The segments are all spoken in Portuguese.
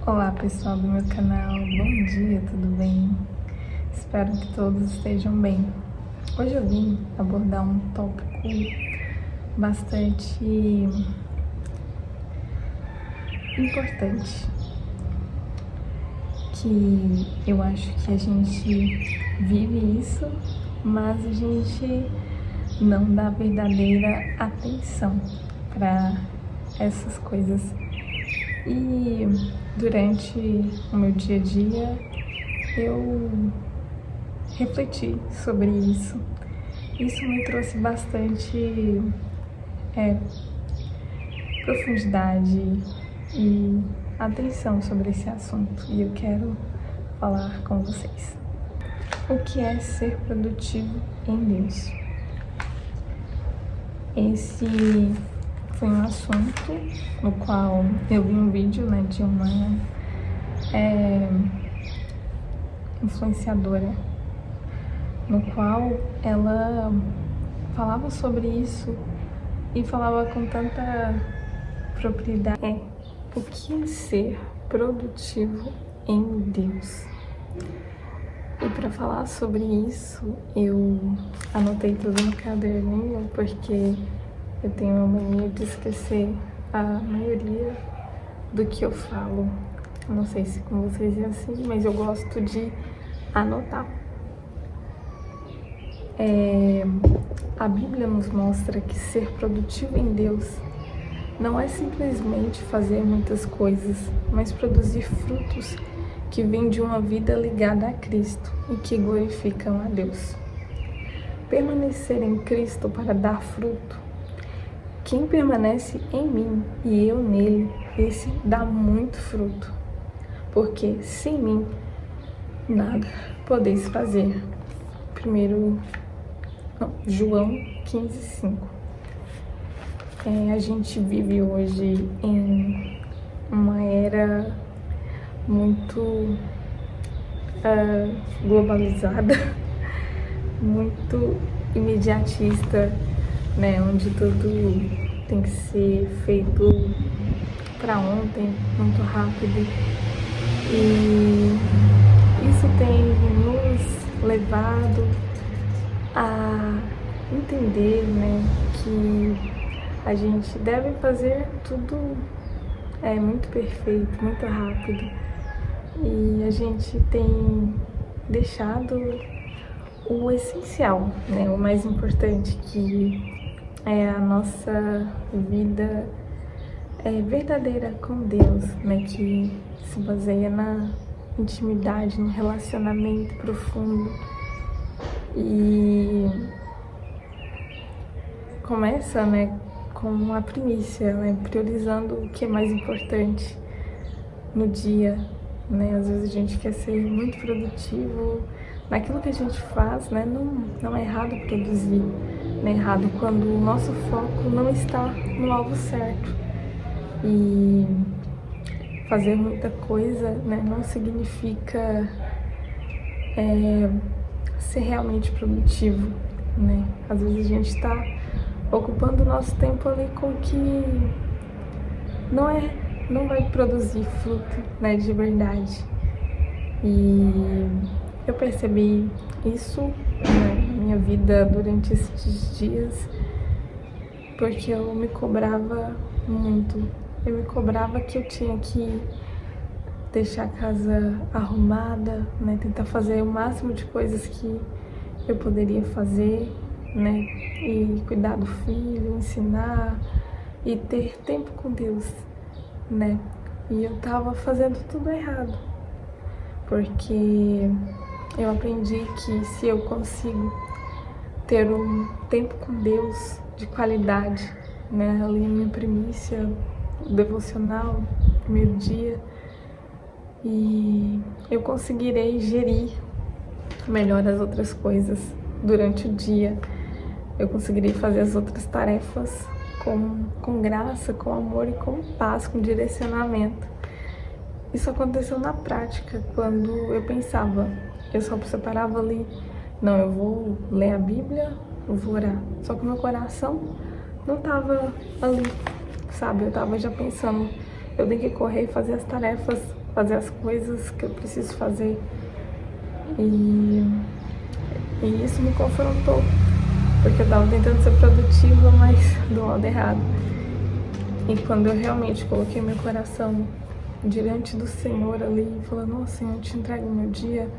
Olá pessoal do meu canal, bom dia, tudo bem? Espero que todos estejam bem. Hoje eu vim abordar um tópico bastante importante, que eu acho que a gente vive isso, mas a gente não dá verdadeira atenção para essas coisas. E durante o meu dia a dia eu refleti sobre isso. Isso me trouxe bastante profundidade e atenção sobre esse assunto, e eu quero falar com vocês. O que é ser produtivo em Deus? Esse foi um assunto no qual eu vi um vídeo de uma influenciadora, no qual ela falava sobre isso e falava com tanta propriedade. O que é ser produtivo em Deus? E para falar sobre isso, eu anotei tudo no caderninho, porque eu tenho a mania de esquecer a maioria do que eu falo. Não sei se com vocês é assim, mas eu gosto de anotar. A Bíblia nos mostra que ser produtivo em Deus não é simplesmente fazer muitas coisas, mas produzir frutos que vêm de uma vida ligada a Cristo e que glorificam a Deus. Permanecer em Cristo para dar fruto. Quem permanece em mim e eu nele, esse dá muito fruto, porque sem mim nada podeis fazer. João 15:5. A gente vive hoje em uma era muito globalizada, muito imediatista, onde tudo tem que ser feito para ontem, muito rápido. E isso tem nos levado a entender, que a gente deve fazer tudo muito perfeito, muito rápido. E a gente tem deixado o essencial, o mais importante, que é a nossa vida verdadeira com Deus, que se baseia na intimidade, no relacionamento profundo. E começa com a primícia, priorizando o que é mais importante no dia. Às vezes a gente quer ser muito produtivo naquilo que a gente faz, não é errado produzir, não é errado quando o nosso foco não está no alvo certo. E fazer muita coisa não significa ser realmente produtivo, Às vezes a gente está ocupando o nosso tempo ali com o que não vai produzir fruto, de verdade. E eu percebi isso na minha vida durante esses dias, porque eu me cobrava muito. Eu me cobrava que eu tinha que deixar a casa arrumada, tentar fazer o máximo de coisas que eu poderia fazer, e cuidar do filho, ensinar e ter tempo com Deus, E eu tava fazendo tudo errado, porque eu aprendi que se eu consigo ter um tempo com Deus de qualidade, ali na minha primícia, devocional, primeiro dia, e eu conseguirei gerir melhor as outras coisas durante o dia. Eu conseguirei fazer as outras tarefas com graça, com amor e com paz, com direcionamento. Isso aconteceu na prática, quando eu pensava, eu só separava ali, não, eu vou ler a Bíblia, eu vou orar. Só que o meu coração não estava ali, sabe? Eu estava já pensando, eu tenho que correr e fazer as tarefas fazer as coisas que eu preciso fazer. E isso me confrontou, porque eu tava tentando ser produtiva, mas do modo errado. E quando eu realmente coloquei meu coração diante do Senhor ali, falando, nossa, Senhor, eu te entrego o meu dia,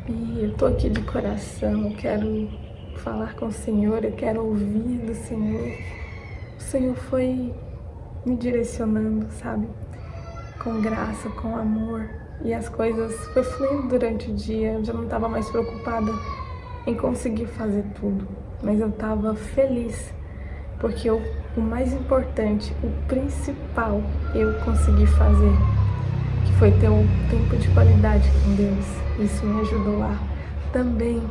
e eu tô aqui de coração, eu quero falar com o Senhor, eu quero ouvir do Senhor. O Senhor foi me direcionando, sabe? Com graça, com amor. E as coisas foi fluindo durante o dia. Eu já não estava mais preocupada em conseguir fazer tudo. Mas eu estava feliz. Porque o mais importante, o principal, eu consegui fazer. Que foi ter um tempo de qualidade com Deus. Isso me ajudou a também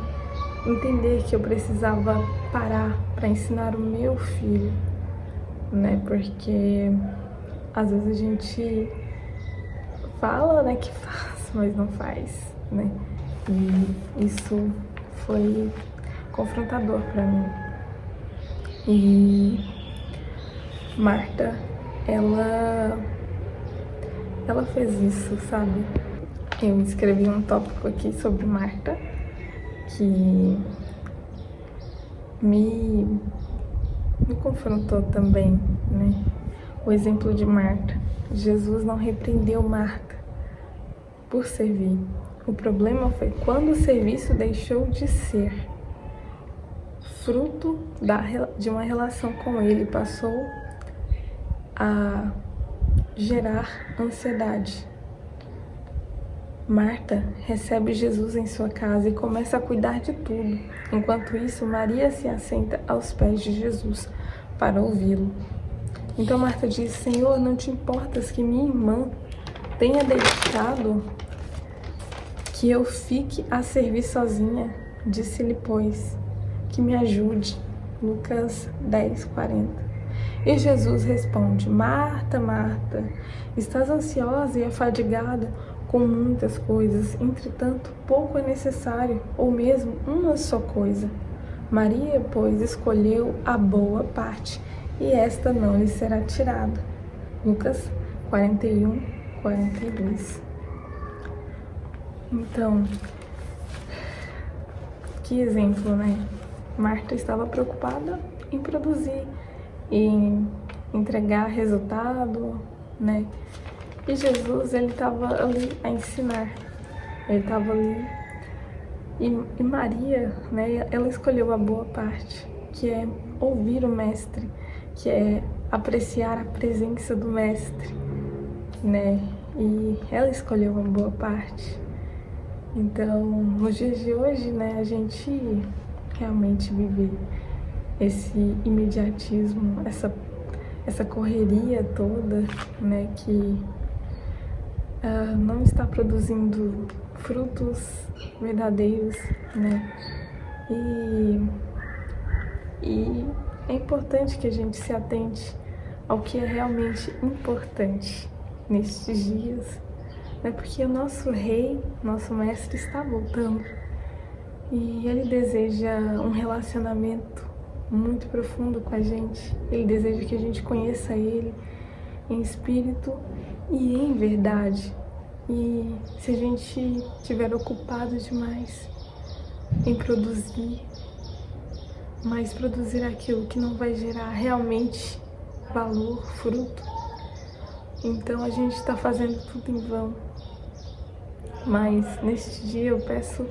entender que eu precisava parar para ensinar o meu filho, né? Porque às vezes a gente fala, né, que faz, mas não faz, né? E isso foi confrontador para mim. E Marta, ela fez isso, sabe? Eu escrevi um tópico aqui sobre Marta que me confrontou também, né? O exemplo de Marta. Jesus não repreendeu Marta por servir. O problema foi quando o serviço deixou de ser fruto de uma relação com ele, passou a gerar ansiedade. Marta recebe Jesus em sua casa e começa a cuidar de tudo. Enquanto isso, Maria se assenta aos pés de Jesus para ouvi-lo. Então Marta diz, Senhor, não te importas que minha irmã tenha deixado que eu fique a servir sozinha? Disse-lhe, pois, que me ajude. Lucas 10:40. E Jesus responde, Marta, Marta, estás ansiosa e afadigada com muitas coisas, entretanto, pouco é necessário, ou mesmo uma só coisa. Maria, pois, escolheu a boa parte, e esta não lhe será tirada. Lucas 41:42. Então, que exemplo, né? Marta estava preocupada em produzir, em entregar resultado, né? E Jesus, ele estava ali a ensinar, ele estava ali. E Maria, né, ela escolheu a boa parte, que é ouvir o Mestre, que é apreciar a presença do Mestre, né? E ela escolheu a boa parte. Então, nos dias de hoje, né, a gente realmente vive esse imediatismo, essa correria toda, né, que não está produzindo frutos verdadeiros, né? E é importante que a gente se atente ao que é realmente importante nestes dias, né? Porque o nosso Rei, nosso Mestre está voltando e Ele deseja um relacionamento muito profundo com a gente. Ele deseja que a gente conheça Ele em espírito e em verdade. E se a gente estiver ocupado demais em produzir, mas produzir aquilo que não vai gerar realmente valor, fruto, então a gente está fazendo tudo em vão. Mas neste dia eu peço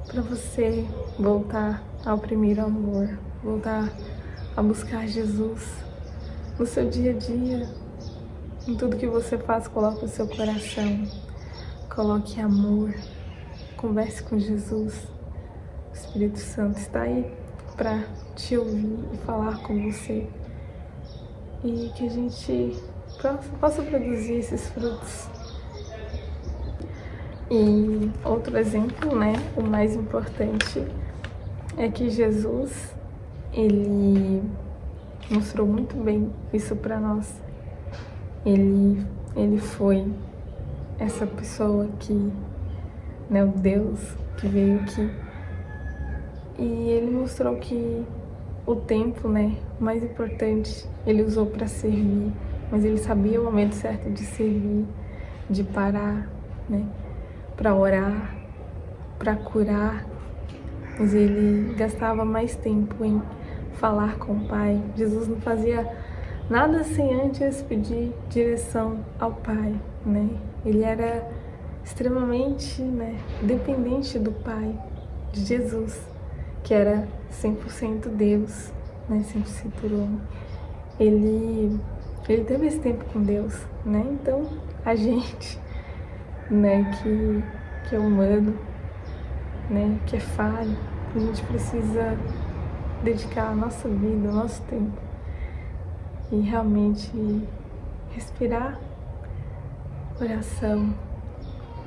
para você voltar ao primeiro amor, voltar a buscar Jesus no seu dia a dia. Em tudo que você faz, coloque o seu coração, coloque amor, converse com Jesus. O Espírito Santo está aí para te ouvir e falar com você. E que a gente possa produzir esses frutos. E outro exemplo, né, o mais importante, é que Jesus, ele mostrou muito bem isso para nós. Ele foi essa pessoa que, né, o Deus que veio aqui. E ele mostrou que o tempo, né, mais importante, ele usou para servir, mas ele sabia o momento certo de servir. de parar, né, para orar, para curar, mas ele gastava mais tempo em falar com o Pai. Jesus não fazia nada sem antes pedir direção ao Pai, né? Ele era extremamente, né, dependente do Pai, de Jesus, que era 100% Deus, né, 100% homem. Ele teve esse tempo com Deus, né? Então, a gente, né, que é humano, né, que é falho, a gente precisa dedicar a nossa vida, o nosso tempo e realmente respirar oração,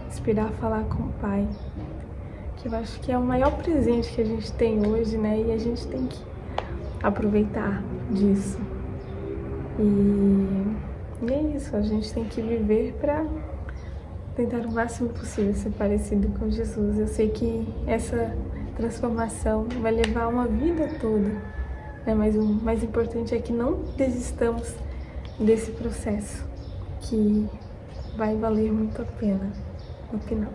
respirar falar com o Pai, que eu acho que é o maior presente que a gente tem hoje, né, e a gente tem que aproveitar disso. E é isso, a gente tem que viver para tentar o máximo possível ser parecido com Jesus. Eu sei que essa transformação vai levar uma vida toda, né? Mas o mais importante é que não desistamos desse processo, que vai valer muito a pena no final.